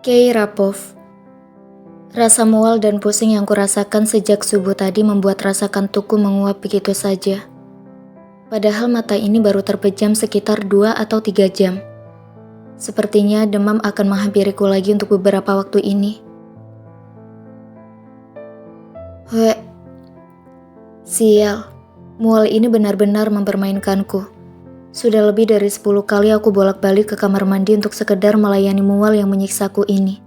Kei Rapov. Rasa mual dan pusing yang kurasakan sejak subuh tadi membuat rasa kantukku menguap begitu saja. Padahal mata ini baru terpejam sekitar 2 atau 3 jam. Sepertinya demam akan menghampiriku lagi untuk beberapa waktu ini. Sial, mual ini benar-benar mempermainkanku. Sudah lebih dari 10 kali aku bolak-balik ke kamar mandi untuk sekedar melayani mual yang menyiksaku ini.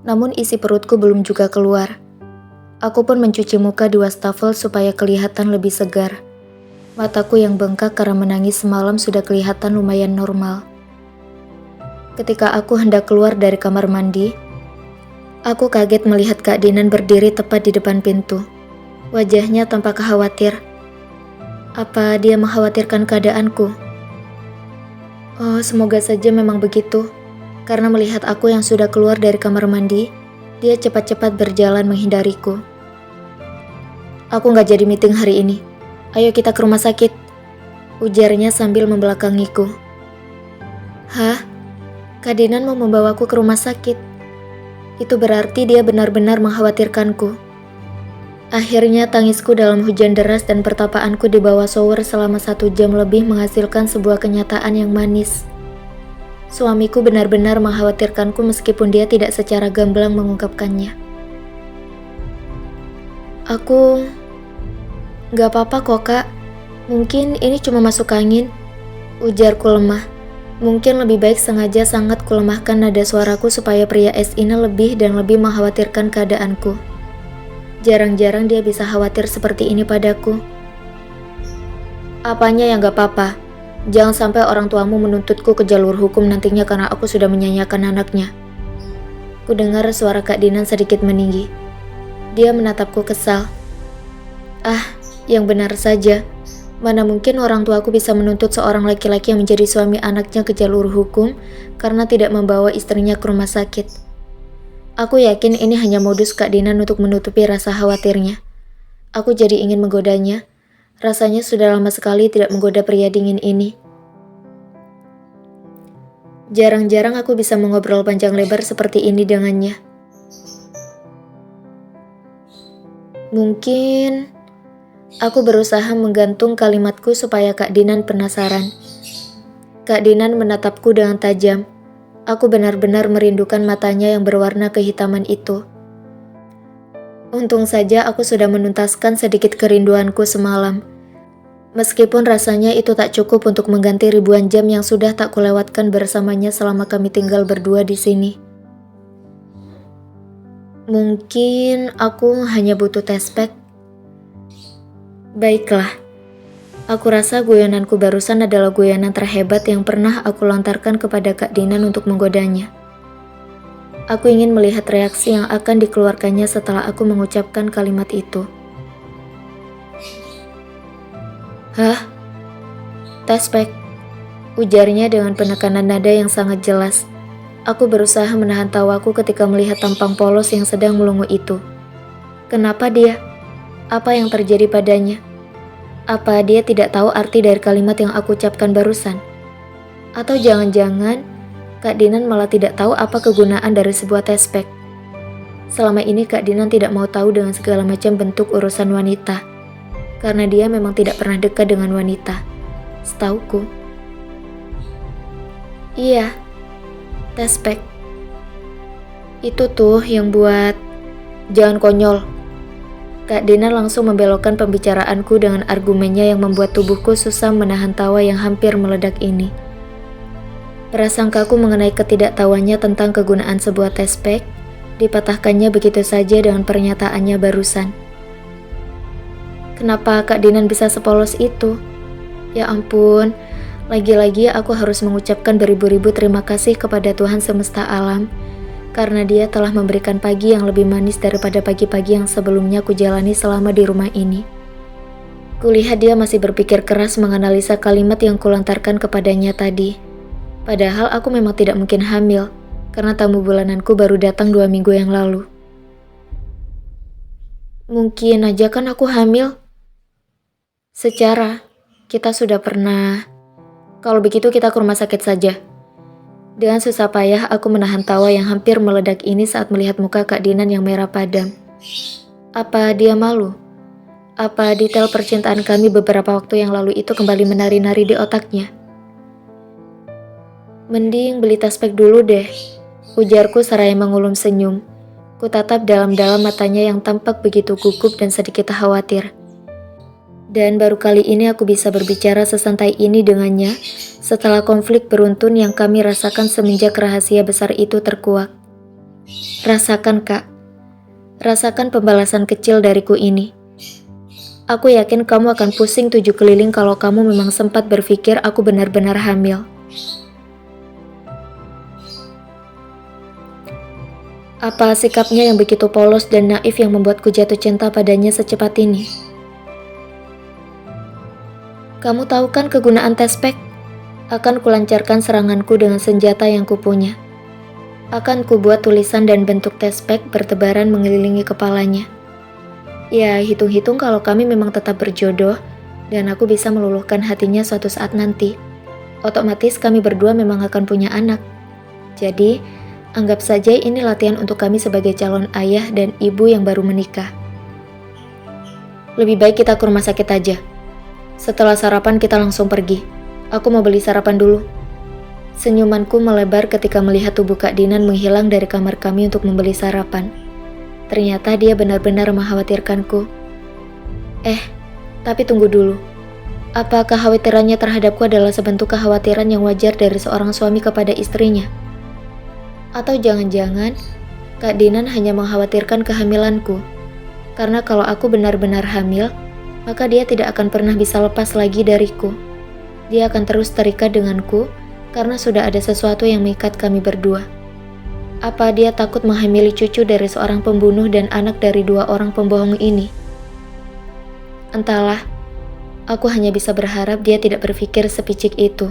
Namun isi perutku belum juga keluar. Aku pun mencuci muka di wastafel supaya kelihatan lebih segar. Mataku yang bengkak karena menangis semalam sudah kelihatan lumayan normal. Ketika aku hendak keluar dari kamar mandi, aku kaget melihat Kak Dinan berdiri tepat di depan pintu. Wajahnya tampak khawatir. Apa dia mengkhawatirkan keadaanku? Oh, semoga saja memang begitu. Karena melihat aku yang sudah keluar dari kamar mandi, dia cepat-cepat berjalan menghindariku. Aku gak jadi meeting hari ini. Ayo kita ke rumah sakit, ujarnya sambil membelakangiku. Hah? Kak Dinan mau membawaku ke rumah sakit? Itu berarti dia benar-benar mengkhawatirkanku. Akhirnya tangisku dalam hujan deras dan pertapaanku di bawah shower selama 1 jam lebih menghasilkan sebuah kenyataan yang manis. Suamiku benar-benar mengkhawatirkanku meskipun dia tidak secara gamblang mengungkapkannya. Aku... Gak apa-apa kok kak, mungkin ini cuma masuk angin, ujarku lemah. Mungkin lebih baik sengaja sangat kulemahkan nada suaraku supaya pria es ini lebih dan lebih mengkhawatirkan keadaanku. Jarang-jarang dia bisa khawatir seperti ini padaku. Apanya yang gak apa-apa? Jangan sampai orang tuamu menuntutku ke jalur hukum nantinya karena aku sudah menyanyiakan anaknya. Ku dengar suara Kak Dinan sedikit meninggi. Dia menatapku kesal. Ah, yang benar saja. Mana mungkin orang tuaku bisa menuntut seorang laki-laki yang menjadi suami anaknya ke jalur hukum karena tidak membawa istrinya ke rumah sakit. Aku yakin ini hanya modus Kak Dinan untuk menutupi rasa khawatirnya. Aku jadi ingin menggodanya. Rasanya sudah lama sekali tidak menggoda pria dingin ini. Jarang-jarang aku bisa mengobrol panjang lebar seperti ini dengannya. Mungkin aku berusaha menggantung kalimatku supaya Kak Dinan penasaran. Kak Dinan menatapku dengan tajam. Aku benar-benar merindukan matanya yang berwarna kehitaman itu. Untung saja aku sudah menuntaskan sedikit kerinduanku semalam. Meskipun rasanya itu tak cukup untuk mengganti ribuan jam yang sudah tak kulewatkan bersamanya selama kami tinggal berdua di sini. Mungkin aku hanya butuh tes pack. Baiklah, aku rasa guyonanku barusan adalah guyonan terhebat yang pernah aku lontarkan kepada Kak Dinan untuk menggodanya. Aku ingin melihat reaksi yang akan dikeluarkannya setelah aku mengucapkan kalimat itu. Hah? Tes pack, ujarnya dengan penekanan nada yang sangat jelas. Aku berusaha menahan tawaku ketika melihat tampang polos yang sedang melongo itu. Kenapa dia? Apa yang terjadi padanya? Apa dia tidak tahu arti dari kalimat yang aku ucapkan barusan? Atau jangan-jangan Kak Dinan malah tidak tahu apa kegunaan dari sebuah tes pack? Selama ini Kak Dinan tidak mau tahu dengan segala macam bentuk urusan wanita. Karena dia memang tidak pernah dekat dengan wanita, setauku. Iya, tes pack. Itu tuh yang buat... Jangan konyol. Kak Dinan langsung membelokkan pembicaraanku dengan argumennya yang membuat tubuhku susah menahan tawa yang hampir meledak ini. Prasangkaku mengenai ketidaktahuannya tentang kegunaan sebuah tes pack dipatahkannya begitu saja dengan pernyataannya barusan. Kenapa Kak Dinan bisa sepolos itu? Ya ampun, lagi-lagi aku harus mengucapkan beribu-ribu terima kasih kepada Tuhan semesta alam karena dia telah memberikan pagi yang lebih manis daripada pagi-pagi yang sebelumnya kujalani selama di rumah ini. Kulihat dia masih berpikir keras menganalisa kalimat yang kulontarkan kepadanya tadi. Padahal aku memang tidak mungkin hamil karena tamu bulananku baru datang 2 minggu yang lalu. Mungkin aja kan aku hamil. Secara, kita sudah pernah. Kalau begitu kita ke rumah sakit saja. Dengan susah payah aku menahan tawa yang hampir meledak ini saat melihat muka Kak Dinan yang merah padam. Apa dia malu? Apa detail percintaan kami beberapa waktu yang lalu itu kembali menari-nari di otaknya? Mending beli tespek dulu deh, ujarku seraya mengulum senyum. Ku tatap dalam-dalam matanya yang tampak begitu gugup dan sedikit khawatir. Dan baru kali ini aku bisa berbicara sesantai ini dengannya setelah konflik beruntun yang kami rasakan semenjak rahasia besar itu terkuak. Rasakan, Kak. Rasakan pembalasan kecil dariku ini. Aku yakin kamu akan pusing 7 keliling kalau kamu memang sempat berpikir aku benar-benar hamil. Apa sikapnya yang begitu polos dan naif yang membuatku jatuh cinta padanya secepat ini? Kamu tahu kan kegunaan tespek? Akan kulancarkan seranganku dengan senjata yang kupunya. Akan kubuat tulisan dan bentuk tespek bertebaran mengelilingi kepalanya. Ya, hitung-hitung kalau kami memang tetap berjodoh dan aku bisa meluluhkan hatinya suatu saat nanti, otomatis kami berdua memang akan punya anak. Jadi, anggap saja ini latihan untuk kami sebagai calon ayah dan ibu yang baru menikah. Lebih baik kita ke rumah sakit aja. Setelah sarapan kita langsung pergi. Aku mau beli sarapan dulu. Senyumanku melebar ketika melihat tubuh Kak Dinan menghilang dari kamar kami untuk membeli sarapan. Ternyata dia benar-benar mengkhawatirkanku. Tapi tunggu dulu. Apa kekhawatirannya terhadapku adalah sebentuk kekhawatiran yang wajar dari seorang suami kepada istrinya? Atau jangan-jangan Kak Dinan hanya mengkhawatirkan kehamilanku? Karena kalau aku benar-benar hamil, maka dia tidak akan pernah bisa lepas lagi dariku. Dia akan terus terikat denganku karena sudah ada sesuatu yang mengikat kami berdua. Apa dia takut menghamili cucu dari seorang pembunuh dan anak dari 2 orang pembohong ini? Entahlah, aku hanya bisa berharap dia tidak berpikir sepicik itu.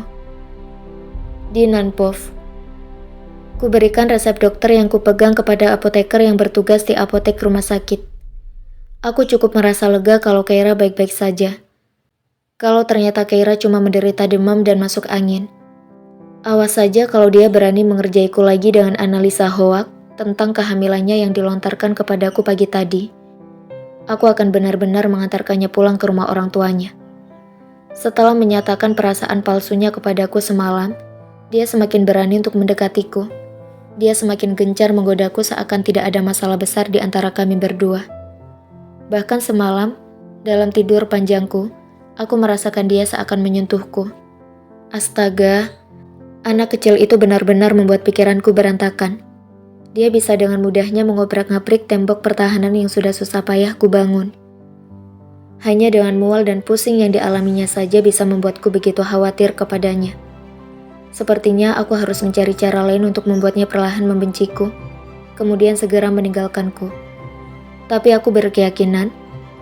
Dinanpov. Ku berikan resep dokter yang kupegang kepada apoteker yang bertugas di apotek rumah sakit. Aku cukup merasa lega kalau Keira baik-baik saja. Kalau ternyata Keira cuma menderita demam dan masuk angin. Awas saja kalau dia berani mengerjaiku lagi dengan analisa hoak tentang kehamilannya yang dilontarkan kepadaku pagi tadi. Aku akan benar-benar mengantarkannya pulang ke rumah orang tuanya. Setelah menyatakan perasaan palsunya kepadaku semalam, dia semakin berani untuk mendekatiku. Dia semakin gencar menggodaku seakan tidak ada masalah besar di antara kami berdua. Bahkan semalam, dalam tidur panjangku, aku merasakan dia seakan menyentuhku. Astaga, anak kecil itu benar-benar membuat pikiranku berantakan. Dia bisa dengan mudahnya mengobrak-ngabrik tembok pertahanan yang sudah susah payah kubangun. Hanya dengan mual dan pusing yang dialaminya saja bisa membuatku begitu khawatir kepadanya. Sepertinya aku harus mencari cara lain untuk membuatnya perlahan membenciku, kemudian segera meninggalkanku. Tapi aku berkeyakinan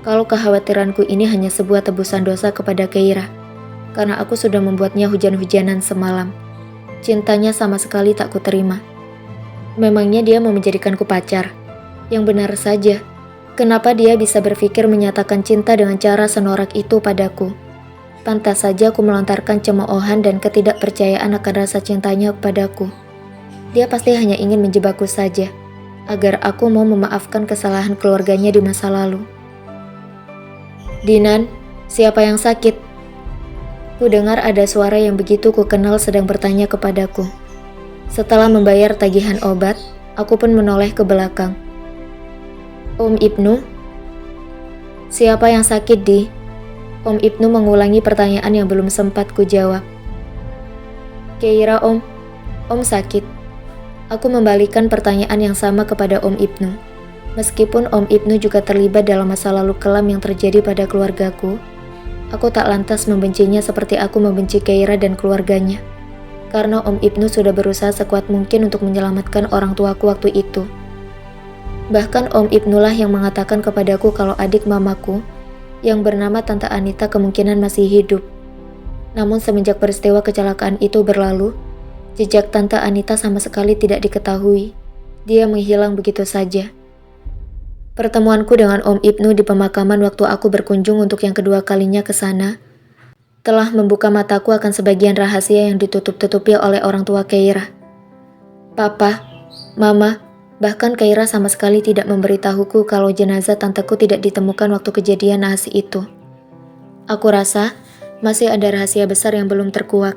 kalau kekhawatiranku ini hanya sebuah tebusan dosa kepada Keira, karena aku sudah membuatnya hujan-hujanan semalam. Cintanya sama sekali tak kuterima. Memangnya dia mau menjadikanku pacar? Yang benar saja, kenapa dia bisa berpikir menyatakan cinta dengan cara senorak itu padaku? Pantas saja aku melontarkan cemoohan dan ketidakpercayaan akan rasa cintanya kepadaku. Dia pasti hanya ingin menjebakku saja, agar aku mau memaafkan kesalahan keluarganya di masa lalu. Dinan, siapa yang sakit? Ku dengar ada suara yang begitu ku kenal sedang bertanya kepadaku. Setelah membayar tagihan obat, aku pun menoleh ke belakang. Om Ibnu? Siapa yang sakit, Di? Om Ibnu mengulangi pertanyaan yang belum sempat ku jawab. Keira, Om. Om sakit. Aku membalikan pertanyaan yang sama kepada Om Ibnu. Meskipun Om Ibnu juga terlibat dalam masa lalu kelam yang terjadi pada keluargaku, aku tak lantas membencinya seperti aku membenci Keira dan keluarganya. Karena Om Ibnu sudah berusaha sekuat mungkin untuk menyelamatkan orang tuaku waktu itu. Bahkan Om Ibnu lah yang mengatakan kepadaku kalau adik mamaku, yang bernama Tante Anita kemungkinan masih hidup. Namun semenjak peristiwa kecelakaan itu berlalu, jejak Tante Anita sama sekali tidak diketahui. Dia menghilang begitu saja. Pertemuanku dengan Om Ibnu di pemakaman waktu aku berkunjung untuk yang kedua kalinya ke sana telah membuka mataku akan sebagian rahasia yang ditutup-tutupi oleh orang tua Keira. Papa, Mama, bahkan Kaira sama sekali tidak memberitahuku kalau jenazah tanteku tidak ditemukan waktu kejadian naas itu. Aku rasa masih ada rahasia besar yang belum terkuak.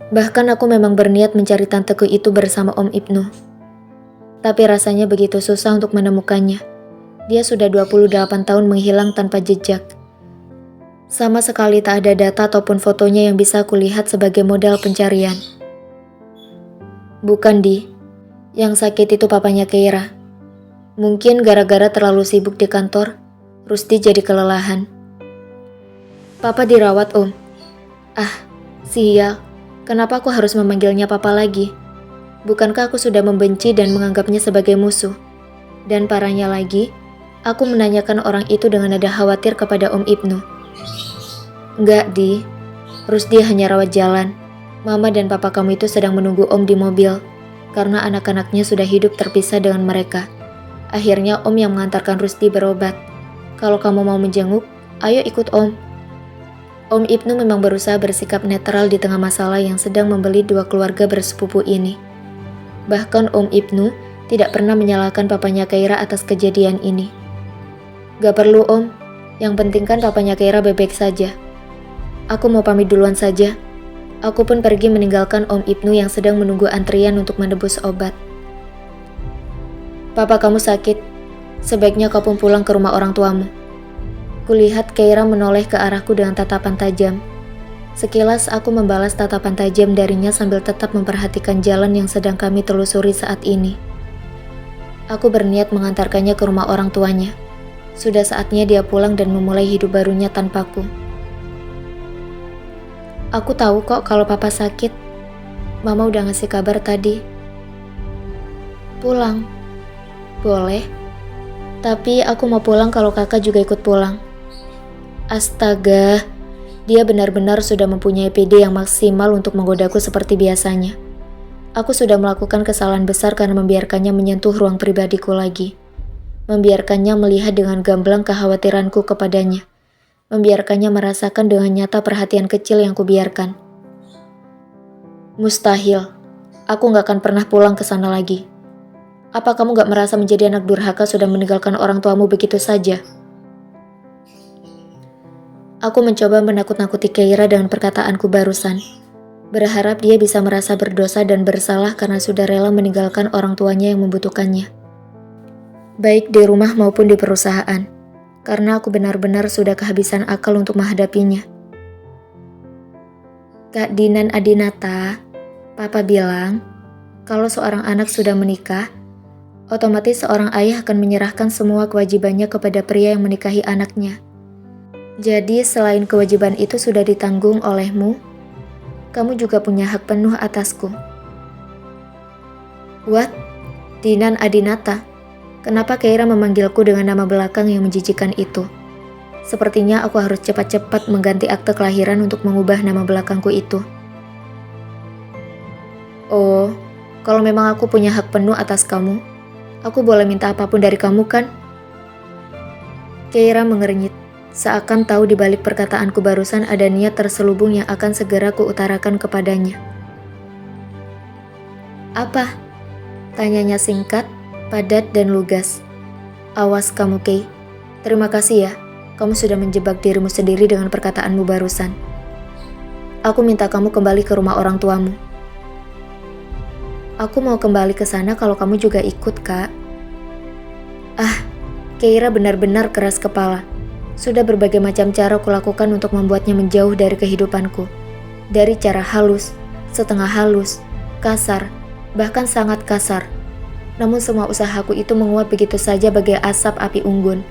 Bahkan aku memang berniat mencari tanteku itu bersama Om Ibnu. Tapi rasanya begitu susah untuk menemukannya. Dia sudah 28 tahun menghilang tanpa jejak. Sama sekali tak ada data ataupun fotonya yang bisa kulihat sebagai modal pencarian. Bukan Di, yang sakit itu papanya Keira. Mungkin gara-gara terlalu sibuk di kantor, Rusdi jadi kelelahan. Papa dirawat Om. Ah, sial, kenapa aku harus memanggilnya Papa lagi? Bukankah aku sudah membenci dan menganggapnya sebagai musuh? Dan parahnya lagi, aku menanyakan orang itu dengan nada khawatir kepada Om Ibnu. Enggak Di, Rusdi hanya rawat jalan. Mama dan papa kamu itu sedang menunggu Om di mobil, karena anak-anaknya sudah hidup terpisah dengan mereka. Akhirnya Om yang mengantarkan Rusdi berobat. Kalau kamu mau menjenguk, ayo ikut Om. Om Ibnu memang berusaha bersikap netral di tengah masalah yang sedang membeli dua keluarga bersepupu ini. Bahkan Om Ibnu tidak pernah menyalahkan papanya Keira atas kejadian ini. Gak perlu Om, yang penting kan papanya Keira baik-baik saja. Aku mau pamit duluan saja. Aku pun pergi meninggalkan Om Ibnu yang sedang menunggu antrian untuk menebus obat. Papa kamu sakit, sebaiknya kau pun pulang ke rumah orang tuamu. Kulihat Keira menoleh ke arahku dengan tatapan tajam. Sekilas aku membalas tatapan tajam darinya sambil tetap memperhatikan jalan yang sedang kami telusuri saat ini. Aku berniat mengantarkannya ke rumah orang tuanya. Sudah saatnya dia pulang dan memulai hidup barunya tanpaku. Aku tahu kok kalau papa sakit. Mama udah ngasih kabar tadi. Pulang? Boleh. Tapi aku mau pulang kalau kakak juga ikut pulang. Astaga, dia benar-benar sudah mempunyai PD yang maksimal untuk menggodaku seperti biasanya. Aku sudah melakukan kesalahan besar karena membiarkannya menyentuh ruang pribadiku lagi. Membiarkannya melihat dengan gamblang kekhawatiranku kepadanya. Membiarkannya merasakan dengan nyata perhatian kecil yang kubiarkan. Mustahil, aku gak akan pernah pulang ke sana lagi. Apa kamu gak merasa menjadi anak durhaka sudah meninggalkan orang tuamu begitu saja? Aku mencoba menakut-nakuti Keira dengan perkataanku barusan. Berharap dia bisa merasa berdosa dan bersalah karena sudah rela meninggalkan orang tuanya yang membutuhkannya. Baik di rumah maupun di perusahaan. Karena aku benar-benar sudah kehabisan akal untuk menghadapinya. Kak Dinan Adinata, Papa bilang, kalau seorang anak sudah menikah, otomatis seorang ayah akan menyerahkan semua kewajibannya kepada pria yang menikahi anaknya. Jadi selain kewajiban itu sudah ditanggung olehmu, kamu juga punya hak penuh atasku. What? Dinan Adinata? Kenapa Keira memanggilku dengan nama belakang yang menjijikan itu? Sepertinya aku harus cepat-cepat mengganti akte kelahiran untuk mengubah nama belakangku itu. Oh, kalau memang aku punya hak penuh atas kamu, aku boleh minta apapun dari kamu kan? Keira mengernyit, seakan tahu di balik perkataanku barusan ada niat terselubung yang akan segera kuutarakan kepadanya. Apa? Tanyanya singkat, padat dan lugas. Awas kamu, Kay. Terima kasih ya, kamu sudah menjebak dirimu sendiri dengan perkataanmu barusan. Aku minta kamu kembali ke rumah orang tuamu. Aku mau kembali ke sana kalau kamu juga ikut, Kak. Ah, Keira benar-benar keras kepala. Sudah berbagai macam cara kulakukan untuk membuatnya menjauh dari kehidupanku. Dari cara halus, setengah halus, kasar, bahkan sangat kasar. Namun semua usahaku itu menguap begitu saja bagai asap api unggun.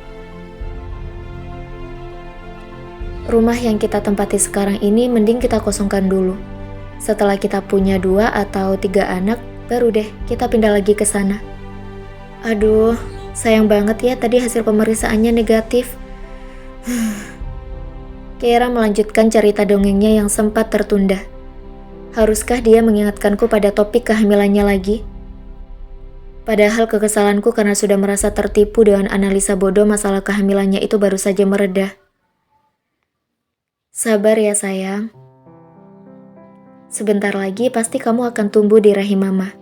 Rumah yang kita tempati sekarang ini mending kita kosongkan dulu. Setelah kita punya 2 atau 3 anak, baru deh kita pindah lagi ke sana. Aduh, sayang banget ya tadi hasil pemeriksaannya negatif. Keira melanjutkan cerita dongengnya yang sempat tertunda. Haruskah dia mengingatkanku pada topik kehamilannya lagi? Padahal kekesalanku karena sudah merasa tertipu dengan analisa bodoh masalah kehamilannya itu baru saja mereda. Sabar ya sayang. Sebentar lagi pasti kamu akan tumbuh di rahim mama.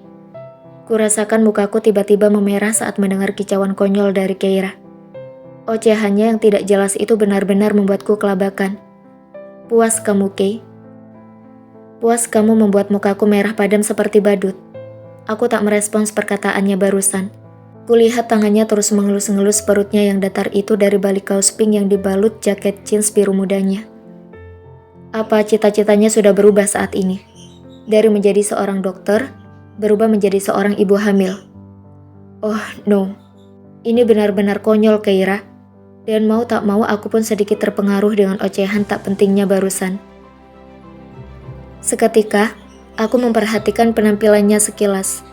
Kurasakan mukaku tiba-tiba memerah saat mendengar kicauan konyol dari Keira. Ocehannya yang tidak jelas itu benar-benar membuatku kelabakan. Puas kamu, Kei? Puas kamu membuat mukaku merah padam seperti badut. Aku tak merespons perkataannya barusan. Kulihat tangannya terus mengelus-ngelus perutnya yang datar itu dari balik kaos pink yang dibalut jaket jeans biru mudanya. Apa cita-citanya sudah berubah saat ini? Dari menjadi seorang dokter, berubah menjadi seorang ibu hamil. Oh no, ini benar-benar konyol, Keira. Dan mau tak mau aku pun sedikit terpengaruh dengan ocehan tak pentingnya barusan. Seketika, aku memperhatikan penampilannya sekilas.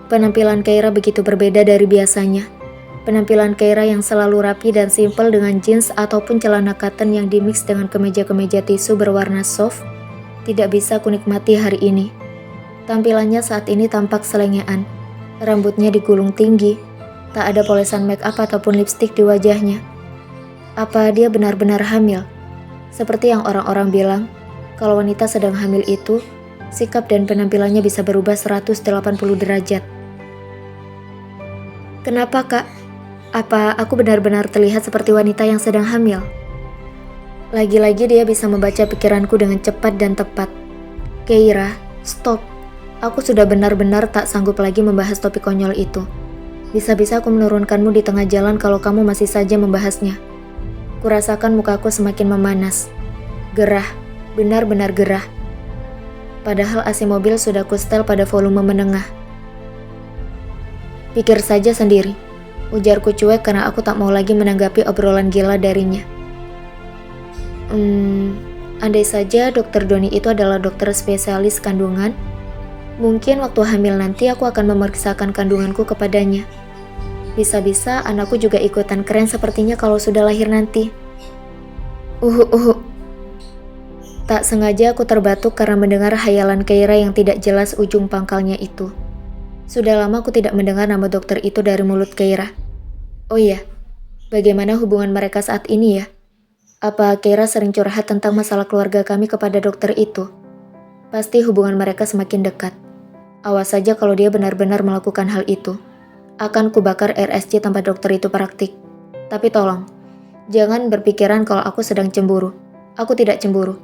Penampilan Keira begitu berbeda dari biasanya. Penampilan Keira yang selalu rapi dan simpel dengan jeans ataupun celana cotton yang dimix dengan kemeja-kemeja tisu berwarna soft, tidak bisa kunikmati hari ini. Tampilannya saat ini tampak selengean. Rambutnya digulung tinggi, tak ada polesan make up ataupun lipstik di wajahnya. Apa dia benar-benar hamil? Seperti yang orang-orang bilang, kalau wanita sedang hamil itu, sikap dan penampilannya bisa berubah 180 derajat. Kenapa, Kak? Apa aku benar-benar terlihat seperti wanita yang sedang hamil? Lagi-lagi dia bisa membaca pikiranku dengan cepat dan tepat. Keira, stop. Aku sudah benar-benar tak sanggup lagi membahas topik konyol itu. Bisa-bisa aku menurunkanmu di tengah jalan kalau kamu masih saja membahasnya. Kurasakan mukaku semakin memanas. Gerah, benar-benar gerah. Padahal AC mobil sudah kustel pada volume menengah. Pikir saja sendiri, ujarku cuek karena aku tak mau lagi menanggapi obrolan gila darinya. Andai saja Dokter Doni itu adalah dokter spesialis kandungan, mungkin waktu hamil nanti aku akan memeriksakan kandunganku kepadanya. Bisa-bisa anakku juga ikutan keren sepertinya kalau sudah lahir nanti. Tak sengaja aku terbatuk karena mendengar hayalan Keira yang tidak jelas ujung pangkalnya itu. Sudah lama aku tidak mendengar nama dokter itu dari mulut Keira. Oh iya, bagaimana hubungan mereka saat ini ya? Apa Keira sering curhat tentang masalah keluarga kami kepada dokter itu? Pasti hubungan mereka semakin dekat. Awas saja kalau dia benar-benar melakukan hal itu. Akan kubakar RSC tanpa dokter itu praktik. Tapi tolong, jangan berpikiran kalau aku sedang cemburu. Aku tidak cemburu.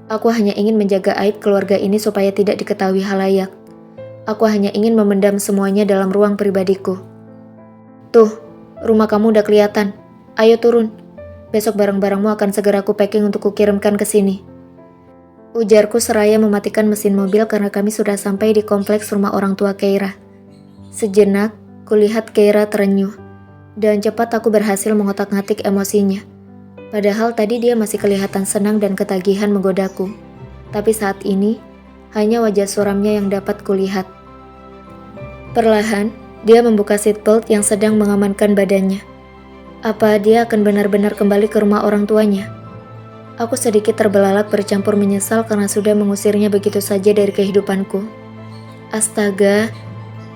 Aku hanya ingin menjaga aib keluarga ini supaya tidak diketahui halayak. Aku hanya ingin memendam semuanya dalam ruang pribadiku. Tuh, rumah kamu udah kelihatan. Ayo turun. Besok barang-barangmu akan segera aku packing untuk kukirimkan ke sini. Ujarku seraya mematikan mesin mobil karena kami sudah sampai di kompleks rumah orang tua Keira. Sejenak, kulihat Keira terenyuh, dan cepat aku berhasil mengotak-ngatik emosinya. Padahal tadi dia masih kelihatan senang dan ketagihan menggodaku. Tapi saat ini, hanya wajah suramnya yang dapat kulihat. Perlahan, dia membuka seatbelt yang sedang mengamankan badannya. Apa dia akan benar-benar kembali ke rumah orang tuanya? Aku sedikit terbelalak bercampur menyesal karena sudah mengusirnya begitu saja dari kehidupanku. Astaga,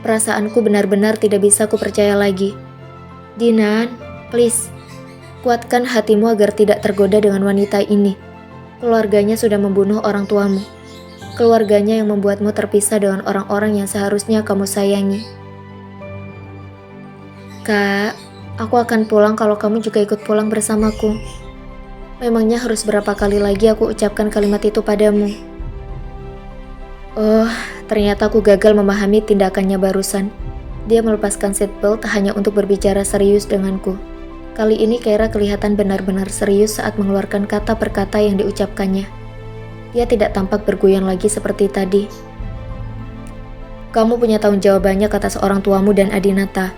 perasaanku benar-benar tidak bisa kupercaya lagi. Dinan, please, kuatkan hatimu agar tidak tergoda dengan wanita ini. Keluarganya sudah membunuh orang tuamu. Keluarganya yang membuatmu terpisah dengan orang-orang yang seharusnya kamu sayangi. Kak, aku akan pulang kalau kamu juga ikut pulang bersamaku. Memangnya harus berapa kali lagi aku ucapkan kalimat itu padamu? Oh, ternyata aku gagal memahami tindakannya barusan. Dia melepaskan seatbelt hanya untuk berbicara serius denganku. Kali ini Keira kelihatan benar-benar serius saat mengeluarkan kata per kata yang diucapkannya. Dia tidak tampak berguyon lagi seperti tadi. Kamu punya tanggung jawab banyak atas orang tuamu dan Adinata.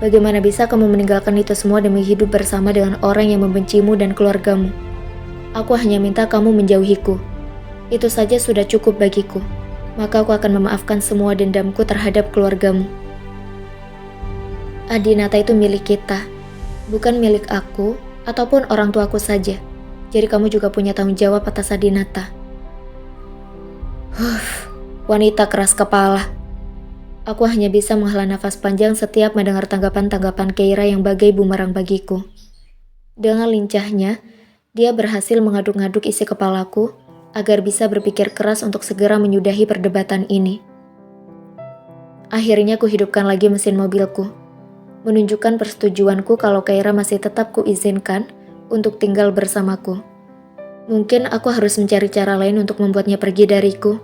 Bagaimana bisa kamu meninggalkan itu semua demi hidup bersama dengan orang yang membencimu dan keluargamu? Aku hanya minta kamu menjauhiku. Itu saja sudah cukup bagiku. Maka aku akan memaafkan semua dendamku terhadap keluargamu. Adinata itu milik kita, bukan milik aku ataupun orang tuaku saja. Jadi kamu juga punya tanggung jawab atas Adinata. Wanita keras kepala. Aku hanya bisa menghela nafas panjang setiap mendengar tanggapan-tanggapan Keira yang bagai bumerang bagiku. Dengan lincahnya, dia berhasil mengaduk-ngaduk isi kepalaku agar bisa berpikir keras untuk segera menyudahi perdebatan ini. Akhirnya ku hidupkan lagi mesin mobilku, menunjukkan persetujuanku kalau Kaira masih tetap kuizinkan untuk tinggal bersamaku. Mungkin aku harus mencari cara lain untuk membuatnya pergi dariku.